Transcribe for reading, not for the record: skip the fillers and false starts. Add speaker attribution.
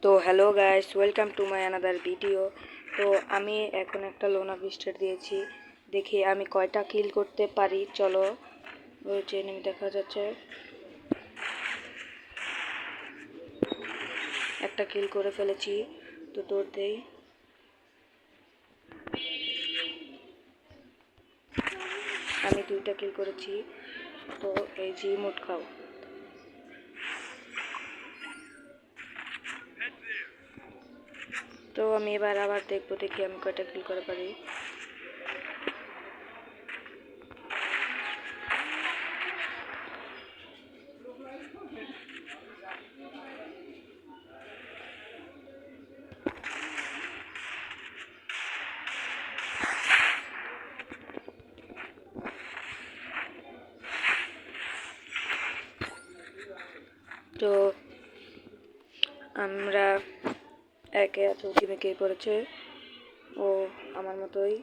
Speaker 1: তো hello guys, welcome to my another video. তো আমি এখন একটা লোনা বিস্টার দিয়েছি, দেখি আমি কয়টা কিল করতে পারি। চলো, ওই যে এনিমি দেখা যাচ্ছে, একটা কিল করে ফেলেছি। তো দৌড় দেই। আমি 2টা কিল করেছি। তো এই যে ইমোট খাও। তো আমি এবার আবার দেখবো, দেখি আমি কয়টা কিল করে পারি। তো আমরা একে আছে, টিমে কে পড়েছে, ও আমার মতোই।